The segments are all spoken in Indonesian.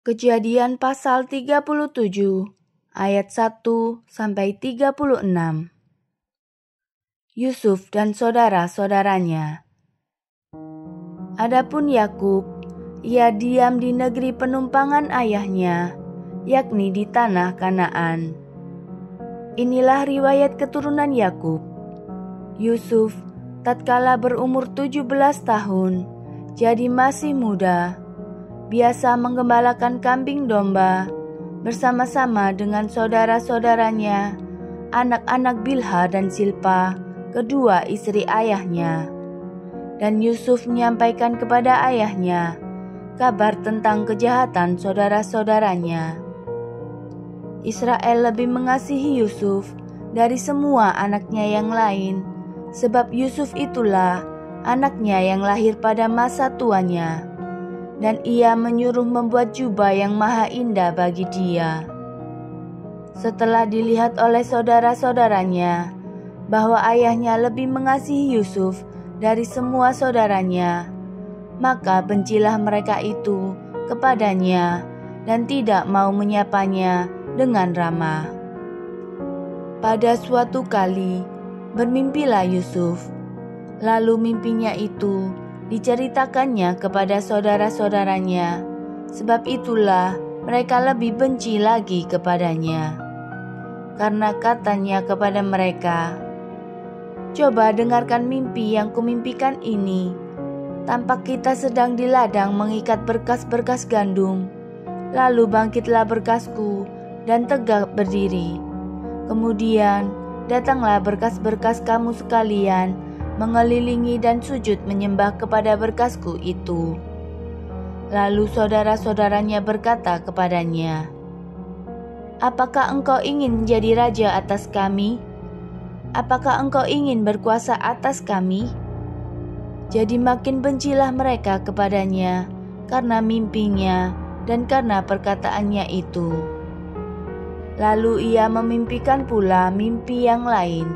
Kejadian pasal 37 ayat 1-36. Yusuf dan saudara-saudaranya. Adapun Yakub, ia diam di negeri penumpangan ayahnya, yakni di tanah Kanaan. Inilah riwayat keturunan Yakub. Yusuf tatkala berumur 17 tahun, jadi masih muda, biasa menggembalakan kambing domba bersama-sama dengan saudara-saudaranya, anak-anak Bilha dan Silpa, kedua istri ayahnya. Dan Yusuf menyampaikan kepada ayahnya kabar tentang kejahatan saudara-saudaranya. Israel lebih mengasihi Yusuf dari semua anaknya yang lain, sebab Yusuf itulah anaknya yang lahir pada masa tuanya. Dan ia menyuruh membuat jubah yang maha indah bagi dia. Setelah dilihat oleh saudara-saudaranya bahwa ayahnya lebih mengasihi Yusuf dari semua saudaranya, maka bencilah mereka itu kepadanya dan tidak mau menyapanya dengan ramah. Pada suatu kali bermimpilah Yusuf, lalu mimpinya itu diceritakannya kepada saudara-saudaranya, sebab itulah mereka lebih benci lagi kepadanya. Karena katanya kepada mereka, "Coba dengarkan mimpi yang kumimpikan ini. Tampak kita sedang di ladang mengikat berkas-berkas gandum, lalu bangkitlah berkasku dan tegak berdiri. Kemudian datanglah berkas-berkas kamu sekalian, mengelilingi dan sujud menyembah kepada berkasku itu." Lalu saudara-saudaranya berkata kepadanya, "Apakah engkau ingin menjadi raja atas kami? Apakah engkau ingin berkuasa atas kami?" Jadi makin bencilah mereka kepadanya karena mimpinya dan karena perkataannya itu. Lalu ia memimpikan pula mimpi yang lain,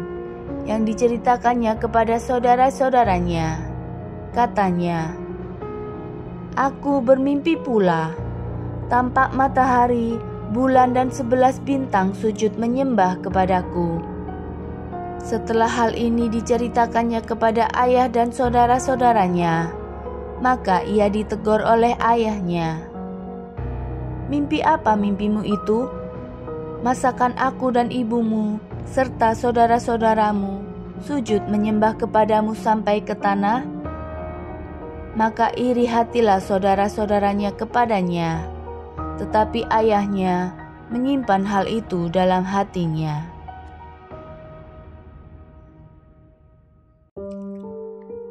yang diceritakannya kepada saudara-saudaranya. Katanya, "Aku bermimpi pula, tampak matahari, bulan dan 11 bintang sujud menyembah kepadaku." Setelah hal ini diceritakannya kepada ayah dan saudara-saudaranya, maka ia ditegur oleh ayahnya. "Mimpi apa mimpimu itu? Masakan aku dan ibumu serta saudara-saudaramu sujud menyembah kepadamu sampai ke tanah?" Maka iri hatilah saudara-saudaranya kepadanya, tetapi ayahnya menyimpan hal itu dalam hatinya.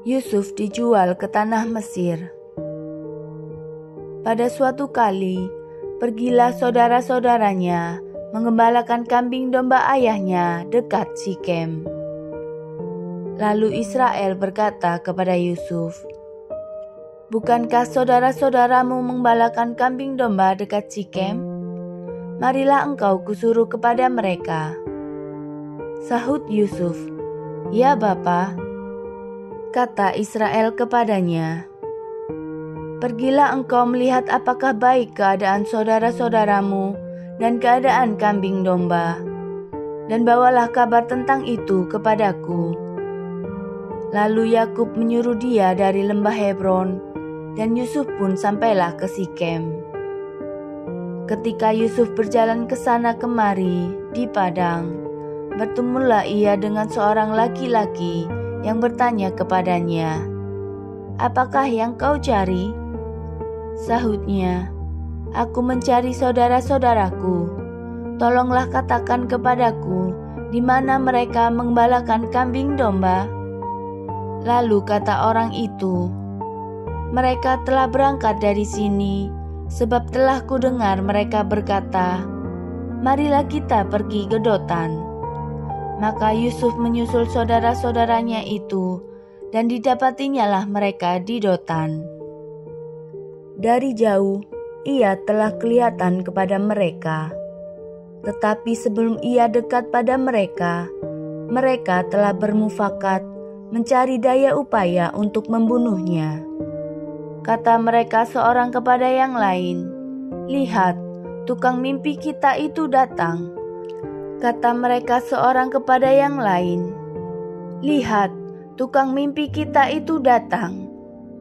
Yusuf dijual ke tanah Mesir. Pada suatu kali, pergilah saudara-saudaranya menggembalakan kambing domba ayahnya dekat Sikem. Lalu Israel berkata kepada Yusuf, "Bukankah saudara-saudaramu menggembalakan kambing domba dekat Sikem? Marilah engkau kusuruh kepada mereka." Sahut Yusuf, "Ya Bapa." Kata Israel kepadanya, "Pergilah engkau melihat apakah baik keadaan saudara-saudaramu dan keadaan kambing domba, dan bawalah kabar tentang itu kepadaku." Lalu Yakub menyuruh dia dari lembah Hebron, dan Yusuf pun sampailah ke Sikem. Ketika Yusuf berjalan ke sana kemari di padang, bertemulah ia dengan seorang laki-laki yang bertanya kepadanya, "Apakah yang kau cari?" Sahutnya, "Aku mencari saudara-saudaraku. Tolonglah katakan kepadaku di mana mereka menggembalakan kambing domba." Lalu kata orang itu, "Mereka telah berangkat dari sini, sebab telah kudengar mereka berkata, 'Marilah kita pergi ke Dotan.'" Maka Yusuf menyusul saudara-saudaranya itu, dan didapatinyalah mereka di Dotan. Dari jauh ia telah kelihatan kepada mereka, tetapi sebelum ia dekat pada mereka, mereka telah bermufakat mencari daya upaya untuk membunuhnya. Kata mereka seorang kepada yang lain, "Lihat, tukang mimpi kita itu datang," kata mereka seorang kepada yang lain. "Lihat, tukang mimpi kita itu datang.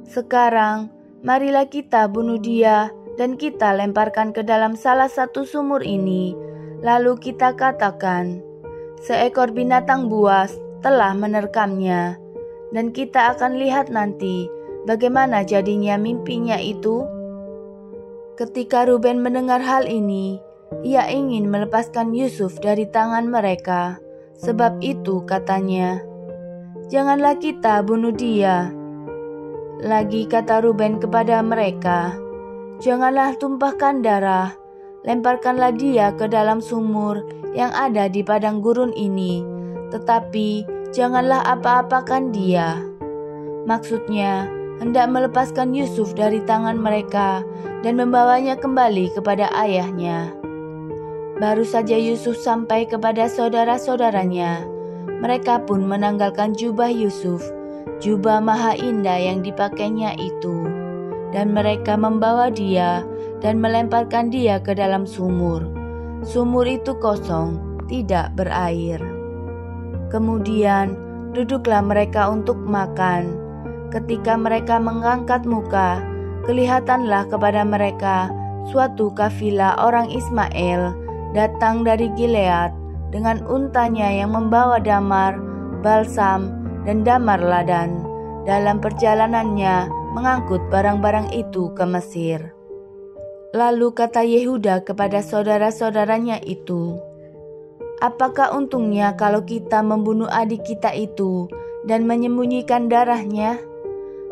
Sekarang, marilah kita bunuh dia dan kita lemparkan ke dalam salah satu sumur ini. Lalu kita katakan, seekor binatang buas telah menerkamnya, dan kita akan lihat nanti bagaimana jadinya mimpinya itu." Ketika Ruben mendengar hal ini, ia ingin melepaskan Yusuf dari tangan mereka. Sebab itu katanya, "Janganlah kita bunuh dia." Lagi kata Ruben kepada mereka, "Janganlah tumpahkan darah, lemparkanlah dia ke dalam sumur yang ada di padang gurun ini, tetapi janganlah apa-apakan dia." Maksudnya, hendak melepaskan Yusuf dari tangan mereka dan membawanya kembali kepada ayahnya. Baru saja Yusuf sampai kepada saudara-saudaranya, mereka pun menanggalkan jubah Yusuf, jubah maha indah yang dipakainya itu, dan mereka membawa dia dan melemparkan dia ke dalam sumur. Sumur itu kosong, tidak berair. Kemudian duduklah mereka untuk makan. Ketika mereka mengangkat muka, kelihatanlah kepada mereka suatu kafilah orang Ismail datang dari Gilead dengan untanya yang membawa damar, balsam, dan damar ladan. Dalam perjalanannya mengangkut barang-barang itu ke Mesir. Lalu kata Yehuda kepada saudara-saudaranya itu, "Apakah untungnya kalau kita membunuh adik kita itu dan menyembunyikan darahnya?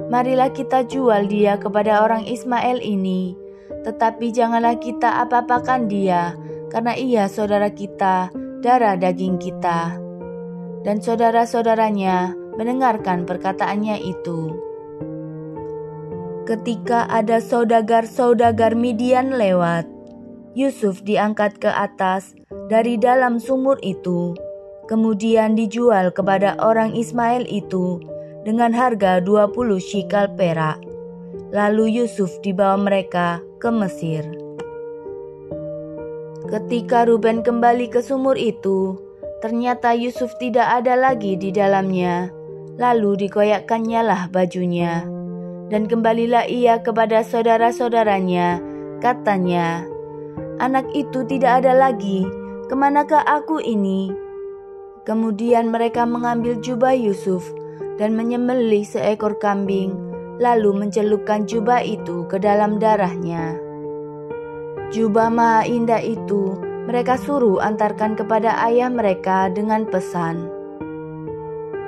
Marilah kita jual dia kepada orang Ismail ini, tetapi janganlah kita apa-apakan dia, karena ia saudara kita, darah daging kita." Dan saudara-saudaranya mendengarkan perkataannya itu. Ketika ada saudagar-saudagar Midian lewat, Yusuf diangkat ke atas dari dalam sumur itu, kemudian dijual kepada orang Ismail itu dengan harga 20 shikal perak. Lalu Yusuf dibawa mereka ke Mesir. Ketika Ruben kembali ke sumur itu, ternyata Yusuf tidak ada lagi di dalamnya. Lalu dikoyakkannyalah lah bajunya, dan kembalilah ia kepada saudara-saudaranya. Katanya, "Anak itu tidak ada lagi, kemanakah aku ini?" Kemudian mereka mengambil jubah Yusuf dan menyembelih seekor kambing, lalu mencelupkan jubah itu ke dalam darahnya. Jubah maha indah itu mereka suruh antarkan kepada ayah mereka dengan pesan,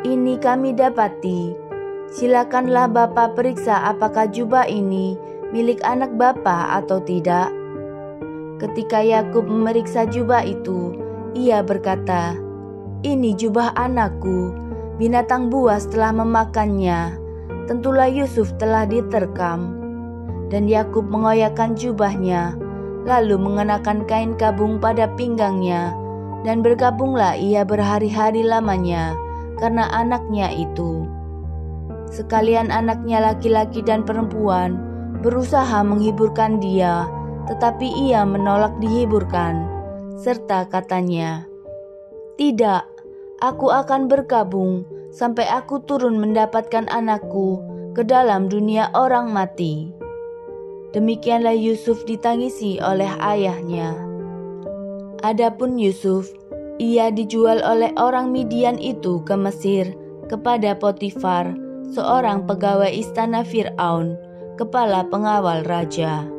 "Ini kami dapati. Silakanlah Bapa periksa apakah jubah ini milik anak Bapa atau tidak." Ketika Yakub memeriksa jubah itu, ia berkata, "Ini jubah anakku. Binatang buas telah memakannya. Tentulah Yusuf telah diterkam." Dan Yakub mengoyakkan jubahnya, lalu mengenakan kain kabung pada pinggangnya, dan berkabunglah ia berhari-hari lamanya karena anaknya itu. Sekalian anaknya laki-laki dan perempuan berusaha menghiburkan dia, tetapi ia menolak dihiburkan, serta katanya, "Tidak, aku akan berkabung sampai aku turun mendapatkan anakku ke dalam dunia orang mati." Demikianlah Yusuf ditangisi oleh ayahnya. Adapun Yusuf, ia dijual oleh orang Midian itu ke Mesir kepada Potifar, seorang pegawai istana Fir'aun, kepala pengawal raja.